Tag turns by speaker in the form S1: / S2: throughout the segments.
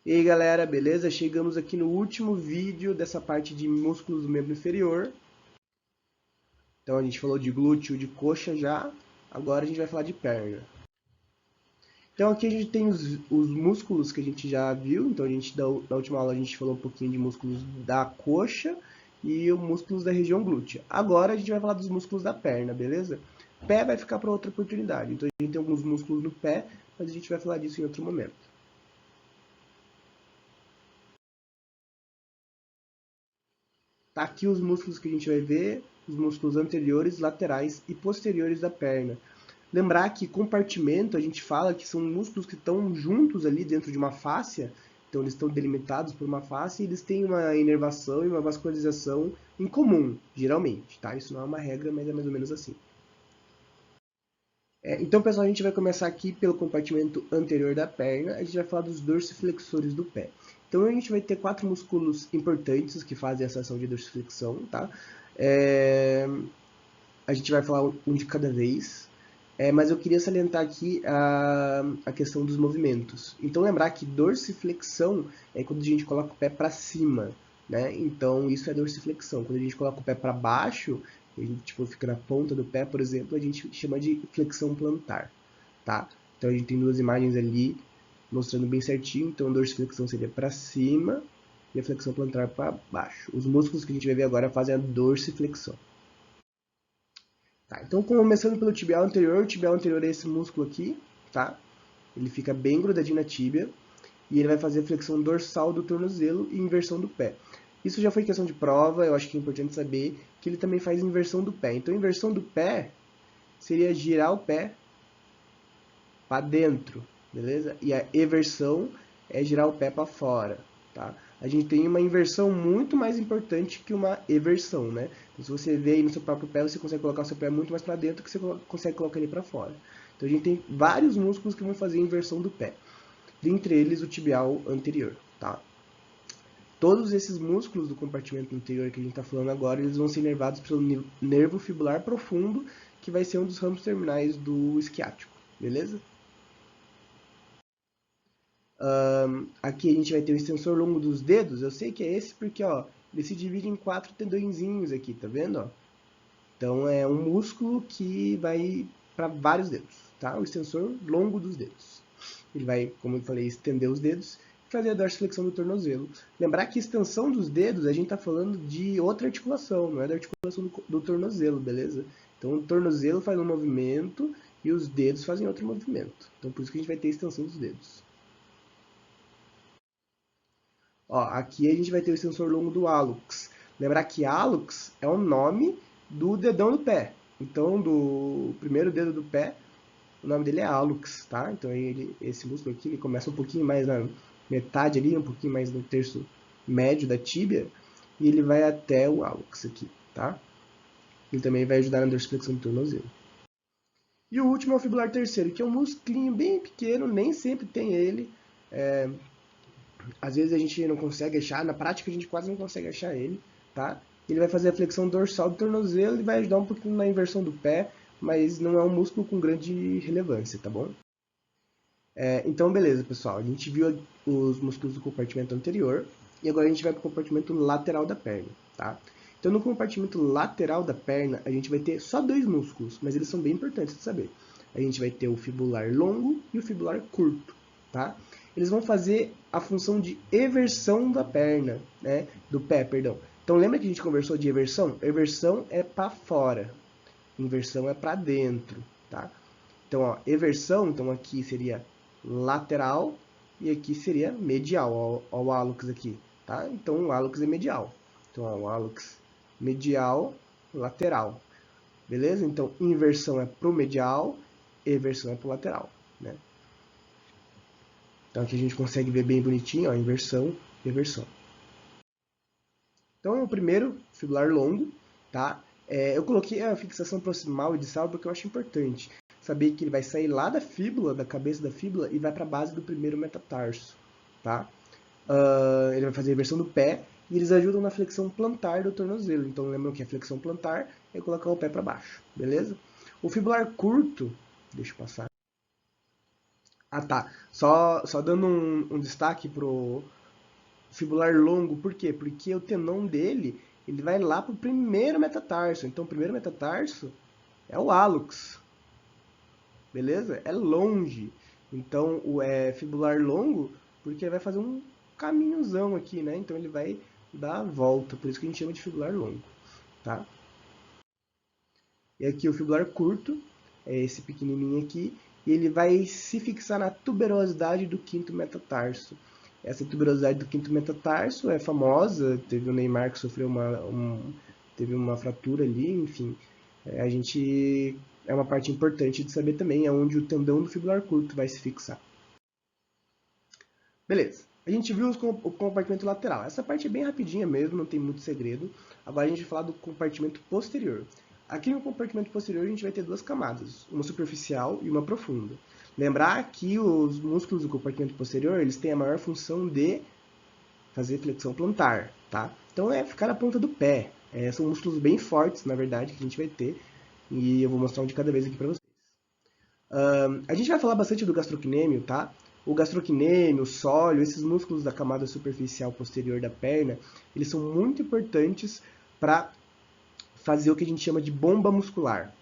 S1: E aí galera, beleza? Chegamos aqui no último vídeo dessa parte de músculos do membro inferior. Então a gente falou de glúteo, de coxa já, agora a gente vai falar de perna. Então aqui a gente tem os músculos que a gente já viu, então na última aula a gente falou um pouquinho de músculos da coxa e os músculos da região glútea. Agora a gente vai falar dos músculos da perna, beleza? Pé vai ficar para outra oportunidade, então a gente tem alguns músculos no pé, mas a gente vai falar disso em outro momento. Tá aqui os músculos que a gente vai ver, os músculos anteriores, laterais e posteriores da perna. Lembrar que compartimento, a gente fala que são músculos que estão juntos ali dentro de uma fáscia, então eles estão delimitados por uma face e eles têm uma inervação e uma vascularização em comum, geralmente, tá? Isso não é uma regra, mas é mais ou menos assim. Então, pessoal, a gente vai começar aqui pelo compartimento anterior da perna, a gente vai falar dos dorsiflexores do pé. Então, a gente vai ter 4 músculos importantes que fazem essa ação de dorsiflexão, tá? A gente vai falar um de cada vez, mas eu queria salientar aqui a questão dos movimentos. Então, lembrar que dorsiflexão é quando a gente coloca o pé para cima, né? Então, isso é dorsiflexão. Quando a gente coloca o pé para baixo, a gente tipo, fica na ponta do pé, por exemplo, a gente chama de flexão plantar, tá? Então, a gente tem duas imagens ali mostrando bem certinho. Então, a dorsiflexão seria para cima e a flexão plantar para baixo. Os músculos que a gente vai ver agora fazem a dorsiflexão. Tá, então, começando pelo tibial anterior, o tibial anterior é esse músculo aqui, tá? Ele fica bem grudadinho na tíbia e ele vai fazer a flexão dorsal do tornozelo e inversão do pé. Isso já foi questão de prova, eu acho que é importante saber que ele também faz inversão do pé. Então, a inversão do pé seria girar o pé para dentro, beleza? E a eversão é girar o pé para fora, tá? A gente tem uma inversão muito mais importante que uma eversão, né? Então, se você vê aí no seu próprio pé, você consegue colocar o seu pé muito mais para dentro que você consegue colocar ele para fora. Então, a gente tem vários músculos que vão fazer a inversão do pé. Dentre eles, o tibial anterior, tá? Todos esses músculos do compartimento anterior que a gente está falando agora, eles vão ser inervados pelo nervo fibular profundo, que vai ser um dos ramos terminais do isquiático, beleza? Aqui a gente vai ter o extensor longo dos dedos. Eu sei que é esse porque ó, ele se divide em 4 tendõezinhos aqui, tá vendo? Ó? Então é um músculo que vai para vários dedos, tá? O extensor longo dos dedos. Ele vai, como eu falei, estender os dedos e fazer a dorsiflexão do tornozelo. Lembrar que extensão dos dedos, a gente está falando de outra articulação, não é da articulação do tornozelo, beleza? Então o tornozelo faz um movimento e os dedos fazem outro movimento. Então por isso que a gente vai ter extensão dos dedos. Ó, aqui a gente vai ter o extensor longo do hálux. Lembrar que hálux é o nome do dedão do pé. Então, do primeiro dedo do pé, o nome dele é hálux, tá? Então, esse músculo aqui ele começa um pouquinho mais na metade ali, um pouquinho mais no terço médio da tíbia, e ele vai até o hálux aqui, tá? Ele também vai ajudar na dorsiflexão do tornozelo. E o último é o fibular terceiro, que é um musclinho bem pequeno, nem sempre tem ele. Às vezes a gente não consegue achar, na prática a gente quase não consegue achar ele, tá? Ele vai fazer a flexão dorsal do tornozelo e vai ajudar um pouquinho na inversão do pé, mas não é um músculo com grande relevância, tá bom? Então, beleza, pessoal. A gente viu os músculos do compartimento anterior e agora a gente vai para o compartimento lateral da perna, tá? Então, no compartimento lateral da perna, a gente vai ter só 2 músculos, mas eles são bem importantes de saber. A gente vai ter o fibular longo e o fibular curto, tá? Eles vão fazer a função de eversão da perna, né? Do pé, perdão. Então, lembra que a gente conversou de eversão? Eversão é para fora, inversão é para dentro, tá? Então, ó, eversão, então aqui seria lateral e aqui seria medial, ó, o hálux aqui, tá? Então, o hálux é medial. Então, ó, o hálux medial, lateral, beleza? Então, inversão é pro medial, eversão é pro lateral, né? Então, aqui a gente consegue ver bem bonitinho, ó, inversão, eversão. Então, o primeiro, fibular longo, tá? Eu coloquei a fixação proximal e distal porque eu acho importante saber que ele vai sair lá da fíbula, da cabeça da fíbula, e vai para a base do primeiro metatarso, tá? Ele vai fazer a inversão do pé e eles ajudam na flexão plantar do tornozelo. Então, lembram que a flexão plantar é colocar o pé para baixo, beleza? O fibular curto, deixa eu passar. Ah, tá. Só dando um destaque pro fibular longo, por quê? Porque o tendão dele, ele vai lá pro primeiro metatarso. Então, o primeiro metatarso é o hálux, beleza? É longe. Então, o fibular longo, porque ele vai fazer um caminhozão aqui, né? Então, ele vai dar a volta, por isso que a gente chama de fibular longo, tá? E aqui o fibular curto, é esse pequenininho aqui, e ele vai se fixar na tuberosidade do quinto metatarso. Essa tuberosidade do quinto metatarso é famosa, teve o Neymar que sofreu teve uma fratura ali, enfim. A gente é uma parte importante de saber também, é onde o tendão do fibular curto vai se fixar. Beleza. A gente viu o compartimento lateral. Essa parte é bem rapidinha mesmo, não tem muito segredo. Agora a gente vai falar do compartimento posterior. Aqui no compartimento posterior a gente vai ter duas camadas, uma superficial e uma profunda. Lembrar que os músculos do compartimento posterior, eles têm a maior função de fazer flexão plantar, tá? Então é ficar na ponta do pé. São músculos bem fortes, na verdade, que a gente vai ter. E eu vou mostrar um de cada vez aqui para vocês. A gente vai falar bastante do gastrocnêmio, tá? O gastrocnêmio, o sólio, esses músculos da camada superficial posterior da perna, eles são muito importantes para fazer o que a gente chama de bomba muscular,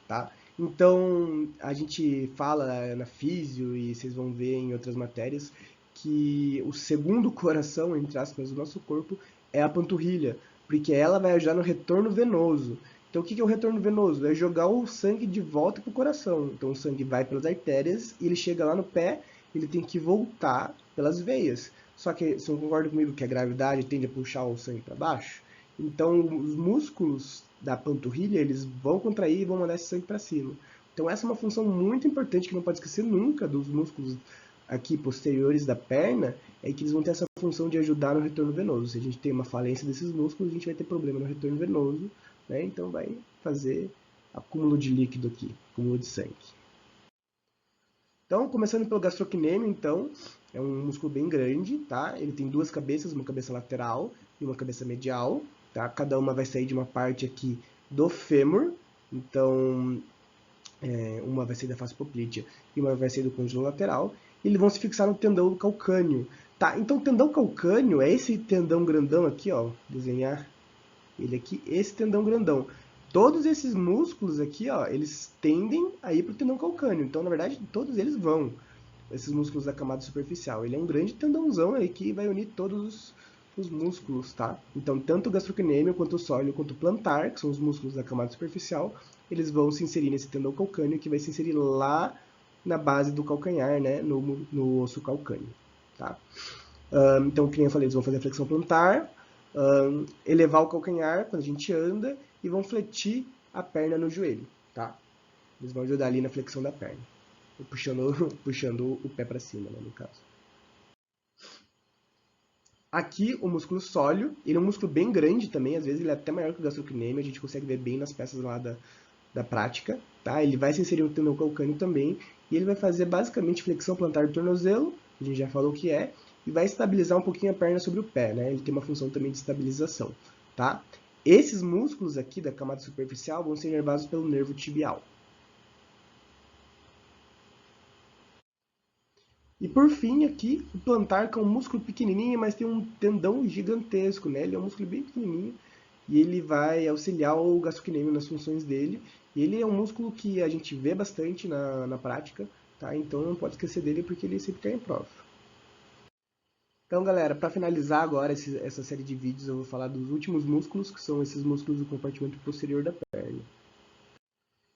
S1: tá? Então, a gente fala na físio e vocês vão ver em outras matérias que o segundo coração, entre aspas, do nosso corpo é a panturrilha, porque ela vai ajudar no retorno venoso. Então, o que é o retorno venoso? É jogar o sangue de volta para o coração. Então, o sangue vai pelas artérias e ele chega lá no pé, ele tem que voltar pelas veias. Só que, você não concorda comigo que a gravidade tende a puxar o sangue para baixo? Então, os músculos da panturrilha, eles vão contrair e vão mandar esse sangue para cima. Então, essa é uma função muito importante que não pode esquecer nunca dos músculos aqui posteriores da perna, é que eles vão ter essa função de ajudar no retorno venoso. Se a gente tem uma falência desses músculos, a gente vai ter problema no retorno venoso, né? Então vai fazer acúmulo de líquido aqui, acúmulo de sangue. Então, começando pelo gastrocnêmio, então, é um músculo bem grande, tá? Ele tem duas cabeças, uma cabeça lateral e uma cabeça medial, tá? Cada uma vai sair de uma parte aqui do fêmur, então, uma vai sair da face poplítea e uma vai sair do côndilo lateral, e eles vão se fixar no tendão calcâneo, tá? Então, o tendão calcâneo é esse tendão grandão aqui, ó, desenhar ele aqui, esse tendão grandão. Todos esses músculos aqui, ó, eles tendem a ir para o tendão calcâneo. Então, na verdade, todos eles vão, esses músculos da camada superficial. Ele é um grande tendãozão aí que vai unir todos os músculos, tá? Então, tanto o gastrocnêmio, quanto o sólio, quanto o plantar, que são os músculos da camada superficial, eles vão se inserir nesse tendão calcâneo, que vai se inserir lá na base do calcanhar, né? No osso calcâneo, tá? Então, como eu falei, eles vão fazer a flexão plantar, elevar o calcanhar quando a gente anda e vão fletir a perna no joelho, tá? Eles vão ajudar ali na flexão da perna, puxando o pé para cima, né, no caso. Aqui, o músculo sóleo, ele é um músculo bem grande também, às vezes ele é até maior que o gastrocnêmio, a gente consegue ver bem nas peças lá da prática, tá? Ele vai se inserir no tendão calcâneo também, e ele vai fazer basicamente flexão plantar do tornozelo, a gente já falou o que é, e vai estabilizar um pouquinho a perna sobre o pé, né? Ele tem uma função também de estabilização, tá? Esses músculos aqui da camada superficial vão ser inervados pelo nervo tibial. E por fim aqui, o plantar, que é um músculo pequenininho, mas tem um tendão gigantesco, né? Ele é um músculo bem pequenininho e ele vai auxiliar o gastrocnêmio nas funções dele. E ele é um músculo que a gente vê bastante na prática, tá? Então não pode esquecer dele porque ele sempre cai em prova. Então, galera, para finalizar agora essa série de vídeos, eu vou falar dos últimos músculos, que são esses músculos do compartimento posterior da perna.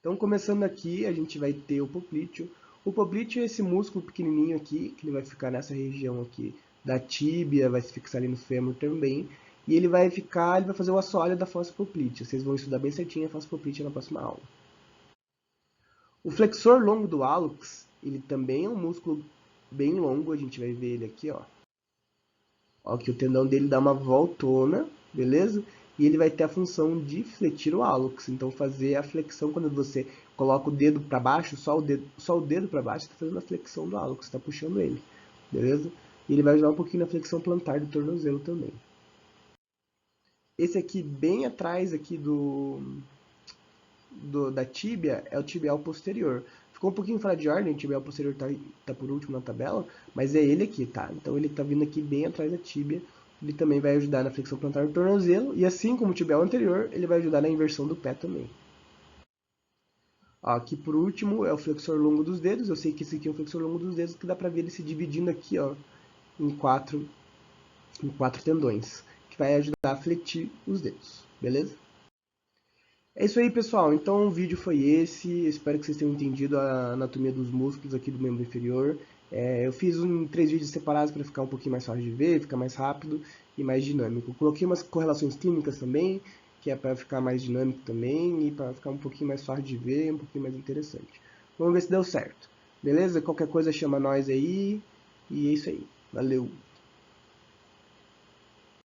S1: Então, começando aqui, a gente vai ter o poplíteo. O poplíteo é esse músculo pequenininho aqui, que ele vai ficar nessa região aqui da tíbia, vai se fixar ali no fêmur também. E ele vai fazer o assoalho da fossa poplítea. Vocês vão estudar bem certinho a fossa poplítea na próxima aula. O flexor longo do hálux, ele também é um músculo bem longo, a gente vai ver ele aqui, ó. Ó, que o tendão dele dá uma voltona, beleza? E ele vai ter a função de fletir o hálux. Então, fazer a flexão quando você coloca o dedo para baixo, só o dedo para baixo, está fazendo a flexão do hálux, está puxando ele, beleza? E ele vai ajudar um pouquinho na flexão plantar do tornozelo também. Esse aqui, bem atrás aqui da tíbia, é o tibial posterior. Ficou um pouquinho fora de ordem, o tibial posterior tá por último na tabela, mas é ele aqui, tá? Então ele tá vindo aqui bem atrás da tíbia, ele também vai ajudar na flexão plantar do tornozelo, e assim como o tibial anterior, ele vai ajudar na inversão do pé também. Aqui por último é o flexor longo dos dedos, eu sei que esse aqui é o flexor longo dos dedos, que dá pra ver ele se dividindo aqui, ó, em quatro tendões, que vai ajudar a fletir os dedos, beleza? É isso aí, pessoal. Então o vídeo foi esse. Espero que vocês tenham entendido a anatomia dos músculos aqui do membro inferior. Eu fiz 3 vídeos separados para ficar um pouquinho mais fácil de ver, ficar mais rápido e mais dinâmico. Coloquei umas correlações clínicas também, que é para ficar mais dinâmico também e para ficar um pouquinho mais fácil de ver, um pouquinho mais interessante. Vamos ver se deu certo. Beleza? Qualquer coisa chama nós aí. E é isso aí. Valeu!